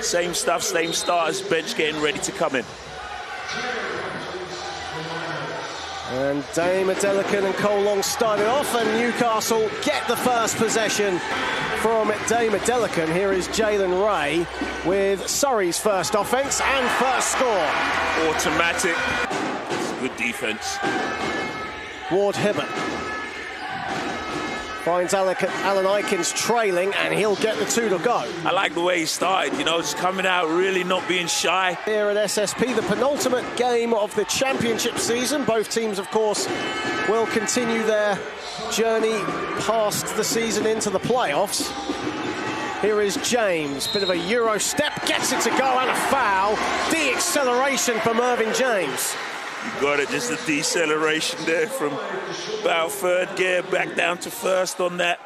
Same stuff, same starters, bench getting ready to come in. And Dame Adelekun and Cole Long started off, and Newcastle get the first possession from Dame Adelekun. Here is Jalen Ray with Surrey's first offence and first score. Automatic. It's good defence. Ward Hibbert finds Allen-Eikens trailing, and he'll get the two to go. I like the way he started, you know, just coming out, really not being shy. Here at SSP, the penultimate game of the championship season. Both teams, of course, will continue their journey past the season into the playoffs. Here is James, bit of a Euro step, gets it to go, and a foul. De-acceleration for Mervin James. You got it, just a deceleration there from about third gear back down to first on that.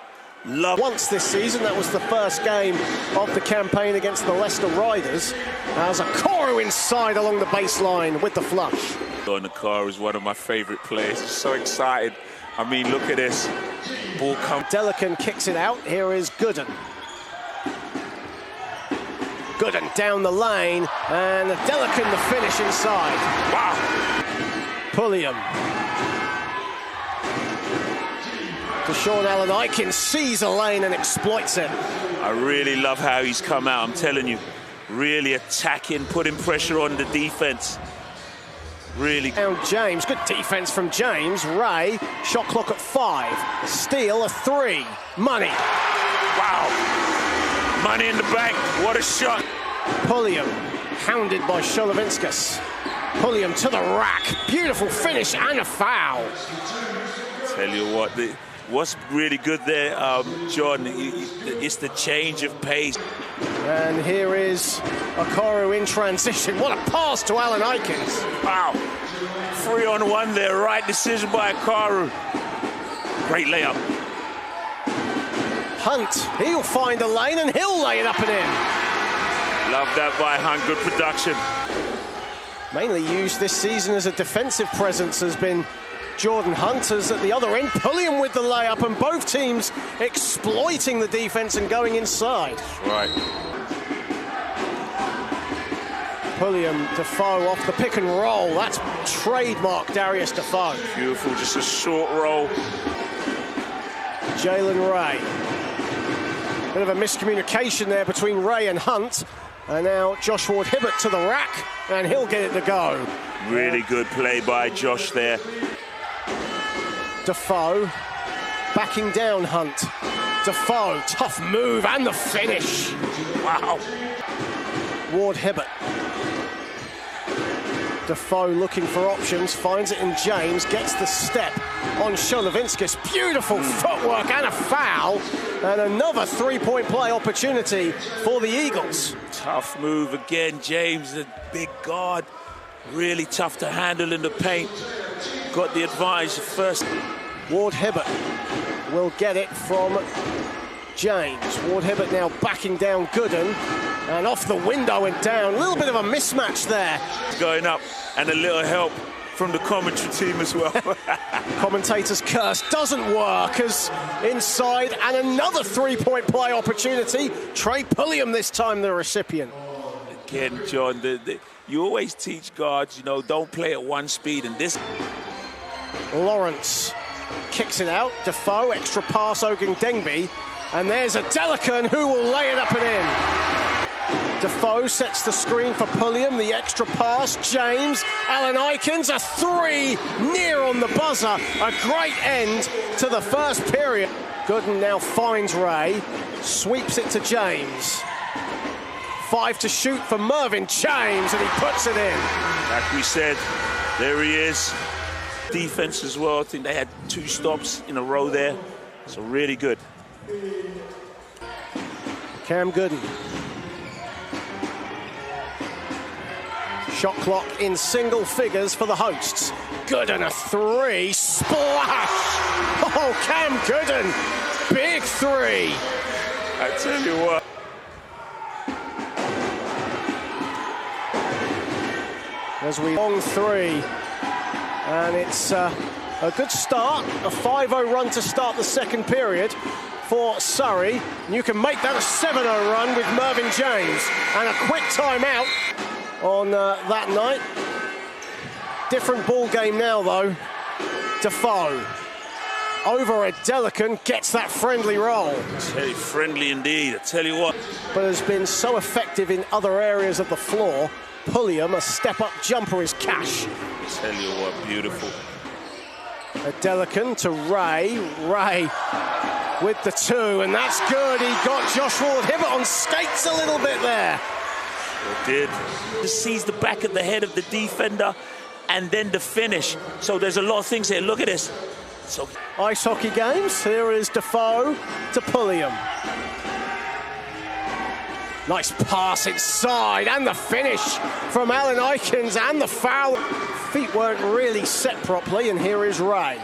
Once this season, that was the first game of the campaign against the Leicester Riders. As Okoro inside along the baseline with the flush. Okoro is one of my favourite players. He's so excited. I mean, look at this. Ball comes. Adelekun kicks it out. Here is Gooden. Gooden down the lane, and Adelekun the finish inside. Wow. Pulliam. Deshaun Allen-Eikens sees a lane and exploits it. I really love how he's come out, I'm telling you. Really attacking, putting pressure on the defence. Really. Down James, good defence from James. Ray, shot clock at 5. Steal a 3. Money. Wow. Money in the bank, what a shot. Pulliam, hounded by Sholovinskas. Pulliam to the rack. Beautiful finish and a foul. Tell you what, what's really good there, John, it's the change of pace. And here is Okoro in transition. What a pass to Allen-Eikens. Wow. 3-on-1 there, right decision by Okoro. Great layup. Hunt, he'll find a lane and he'll lay it up and in. Love that by Hunt, good production. Mainly used this season as a defensive presence has been Jordan Hunters at the other end. Pulliam with the layup, and both teams exploiting the defense and going inside. Right. Pulliam, Defoe off the pick and roll. That's trademark Darius Defoe. Beautiful, just a short roll. Jalen Ray. Bit of a miscommunication there between Ray and Hunt. And now Josh Ward Hibbert to the rack, and he'll get it to go. Really good play by Josh there. Defoe backing down Hunt. Defoe, tough move, and the finish. Wow. Ward Hibbert. Defoe looking for options, finds it in James, gets the step on Sholovinskas. Beautiful footwork and a foul, and another three-point play opportunity for the Eagles. Tough move again, James, a big guard. Really tough to handle in the paint. Got the advantage first. Ward Hibbert will get it from James. Ward Hibbert now backing down Gooden, and off the window and down. A little bit of a mismatch there. Going up, and a little help from the commentary team as well. Commentator's curse doesn't work as inside, and another three-point play opportunity. Trey Pulliam this time the recipient. Again, John, you always teach guards, you know, don't play at one speed, and this. Lawrence kicks it out. Defoe, extra pass, Ogundenbi, and there's Adelekun who will lay it up and in. Defoe sets the screen for Pulliam, the extra pass. James, Allen-Eikens, a 3 near on the buzzer. A great end to the first period. Gooden now finds Ray, sweeps it to James. 5 to shoot for Mervin James, and he puts it in. Like we said, there he is. Defense as well. I think they had 2 stops in a row there. So really good. Cam Gooden. Shot clock in single figures for the hosts. Gooden, a 3, splash! Oh, Cam Gooden, big 3. I tell you what. As we long 3, and it's a good start. A 5-0 run to start the second period for Surrey. You can make that a 7-0 run with Mervin James. And a quick timeout on that night. Different ball game now, though. Defoe over Adelekun, gets that friendly roll. Very friendly indeed, I tell you what. But has been so effective in other areas of the floor. Pulliam, a step-up jumper is cash. I tell you what, beautiful. Adelekun to Ray. Ray with the 2, and that's good. He got Josh Ward-Hibbert on skates a little bit there. Sure did. Just sees the back of the head of the defender and then the finish. So there's a lot of things here. Look at this. So ice hockey games. Here is Defoe to Pulliam. Nice pass inside, and the finish from Allen-Eikens, and the foul. Feet weren't really set properly, and here is Ray.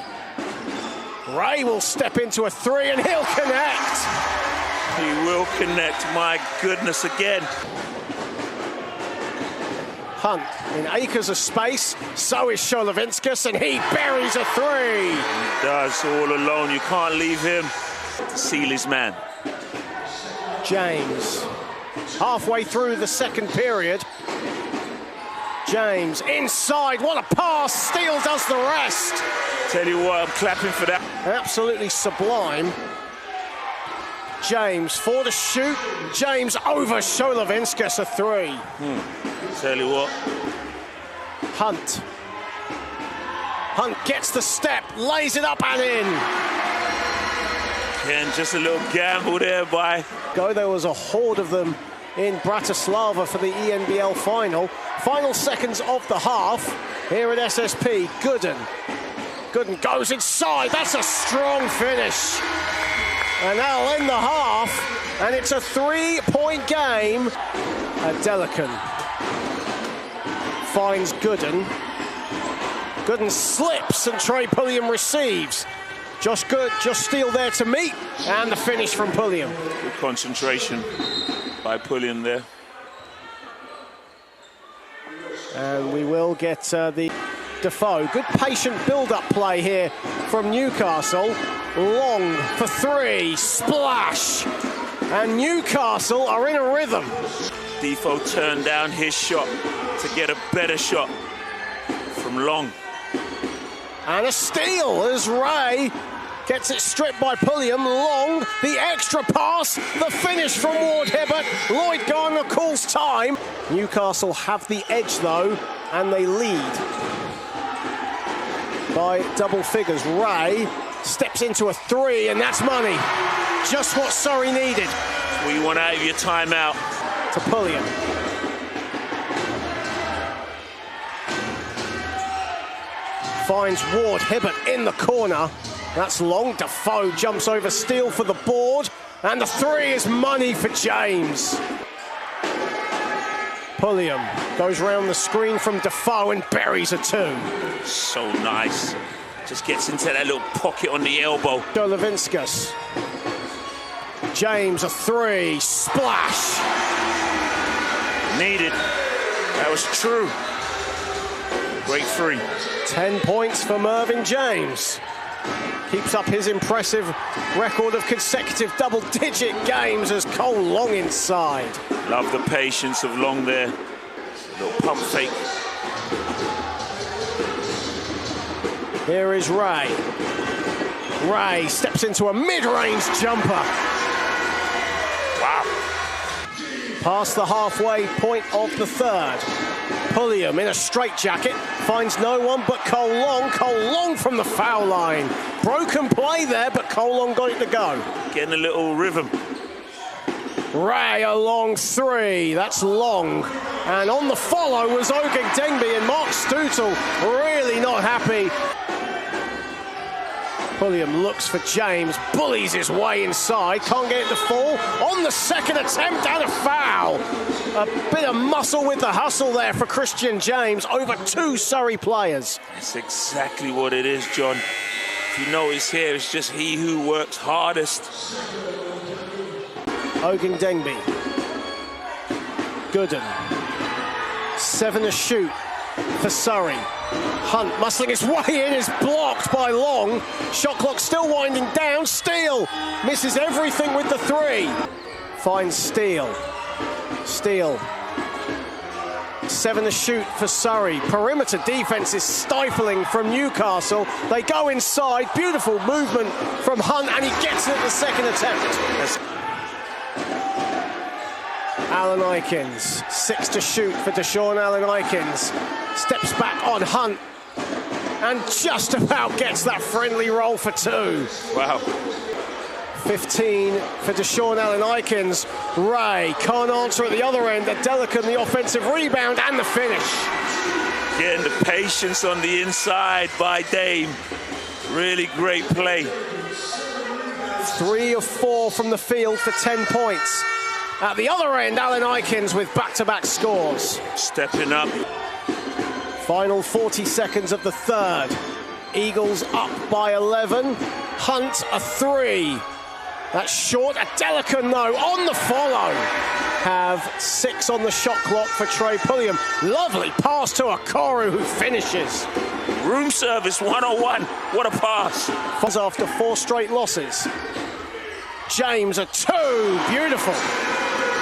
Ray will step into a 3, and he'll connect. He will connect, my goodness, again. Hunt in acres of space, so is Sholovinskas, and he buries a 3. He does, all alone. You can't leave him to seal his man. James, halfway through the second period. James inside, what a pass, Steele does the rest. Tell you what, I'm clapping for that. Absolutely sublime. James for the shoot, James over Sholovinskas, a 3. Tell you what. Hunt gets the step, lays it up and in. Again, just a little gamble there by... There was a horde of them in Bratislava for the ENBL final. Final seconds of the half here at SSP. Gooden goes inside. That's a strong finish. And that'll end the half. And it's a 3-point game. Adelekun finds Gooden. Gooden slips and Trey Pulliam receives. Josh Steele there to meet. And the finish from Pulliam. Good concentration by Pulliam there. And we will get the Defoe. Good patient build-up play here from Newcastle. Long for 3, splash. And Newcastle are in a rhythm. Defoe turned down his shot to get a better shot from Long. And a steal as Ray gets it stripped by Pulliam. Long, the extra pass, the finish from Ward-Hibbert. Lloyd Gardner calls time. Newcastle have the edge though, and they lead by double figures. Ray steps into a 3, and that's money. Just what Surrey needed. Well, you want out of your timeout. To Pulliam. Finds Ward-Hibbert in the corner. That's Long. Defoe jumps over Steele for the board. And the 3 is money for James. Pulliam goes round the screen from Defoe and buries a 2. So nice. Just gets into that little pocket on the elbow. Sholovinskas. James, a 3. Splash. Needed. That was true. Great 3. 10 points for Mervin James. Keeps up his impressive record of consecutive double-digit games as Cole Long inside. Love the patience of Long there. Little pump fake. Here is Ray. Ray steps into a mid-range jumper. Wow. Past the halfway point of the third. Pulliam in a straitjacket finds no one but Cole Long. Cole Long from the foul line. Broken play there, but Cole Long got it to go. Getting a little rhythm. Ray, a long 3. That's Long. And on the follow was Ogden-Dengby, and Mark Stoutel really not happy. Pulliam looks for James, bullies his way inside, can't get it to fall. On the second attempt, and a foul. A bit of muscle with the hustle there for Christian James over 2 Surrey players. That's exactly what it is, John. If you notice here, it's just he who works hardest. Ogden-Dengby. Gooden. 7 to shoot. for Surrey. Hunt muscling his way in is blocked by Long. Shot clock still winding down. Steele misses everything with the three. Finds Steele. Steele. 7 to shoot for Surrey. Perimeter defense is stifling from Newcastle. They go inside. Beautiful movement from Hunt, and he gets it at the second attempt. Allen-Eikens, 6 to shoot for Deshaun Allen-Eikens. Steps back on Hunt and just about gets that friendly roll for 2. Wow. 15 for Deshaun Allen-Eikens. Ray can't answer at the other end. Adelekun, the offensive rebound and the finish. Getting the patience on the inside by Dame. Really great play. 3 of 4 from the field for 10 points. At the other end, Allen-Eikens with back-to-back scores. Stepping up. Final 40 seconds of the third. Eagles up by 11. Hunt a 3. That's short. Adelekun, though, on the follow. Have 6 on the shot clock for Trey Pulliam. Lovely pass to Okoro, who finishes. Room service 101. What a pass. After 4 straight losses. James a 2. Beautiful.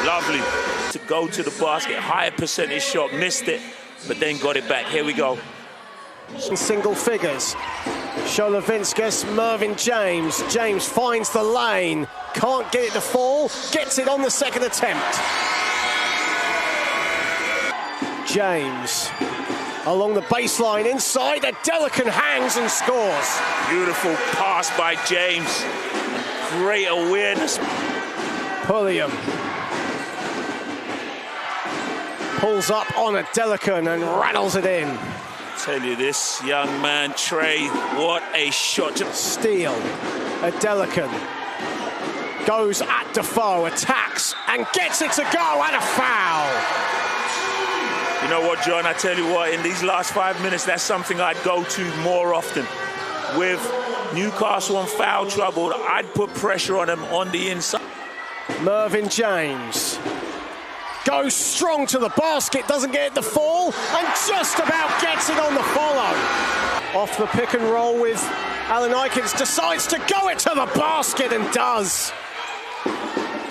Lovely. To go to the basket. Higher percentage shot. Missed it, but then got it back. Here we go. In single figures. Sholovinskas, Mervin James. James finds the lane. Can't get it to fall. Gets it on the second attempt. James. Along the baseline inside. Adelekun hangs and scores. Beautiful pass by James. Great awareness. Pulliam. Pulls up on Adelekun and rattles it in. Tell you this, young man, Trey, what a shot. Steele. Adelekun. Goes at Defoe, attacks, and gets it to go, and a foul. You know what, John, I tell you what, in these last 5 minutes, that's something I'd go to more often. With Newcastle in foul trouble, I'd put pressure on them on the inside. Mervin James. Goes strong to the basket, doesn't get it to fall, and just about gets it on the follow. Off the pick and roll with Allen-Eikens, decides to go it to the basket and does.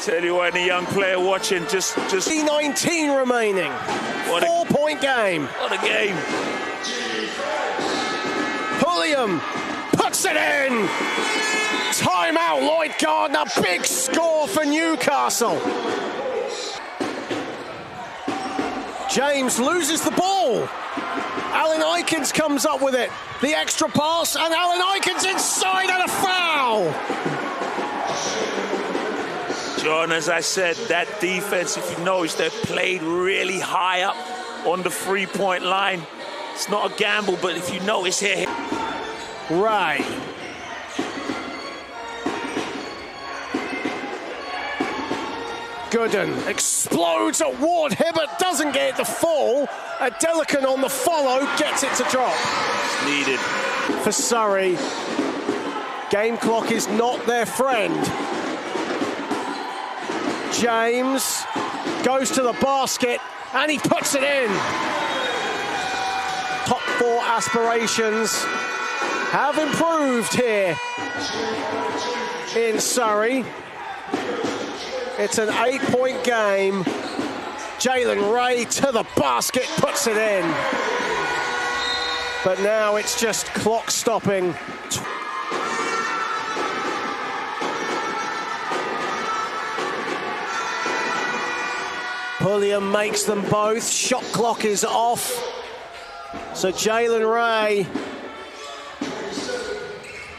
Tell you what, any young player watching, just 19 remaining. What 4-point game. What a game. Pulliam puts it in. Timeout, Lloyd Gardner. Big score for Newcastle. James loses the ball. Allen-Eikens comes up with it. The extra pass, and Allen-Eikens inside and a foul. John, as I said, that defense, if you notice, they've played really high up on the 3-point line. It's not a gamble, but if you notice here. Ray. Gooden explodes at Ward. Hibbert doesn't get it to fall. Adelekun on the follow gets it to drop. It's needed. For Surrey, game clock is not their friend. James goes to the basket and he puts it in. Top 4 aspirations have improved here in Surrey. It's an 8-point game. Jalen Ray to the basket, puts it in. But now it's just clock stopping. Pulliam makes them both. Shot clock is off. So Jalen Ray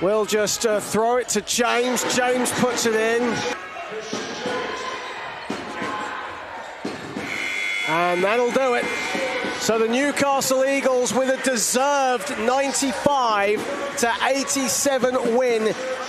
will just throw it to James. James puts it in. And that'll do it. So the Newcastle Eagles with a deserved 95-87 win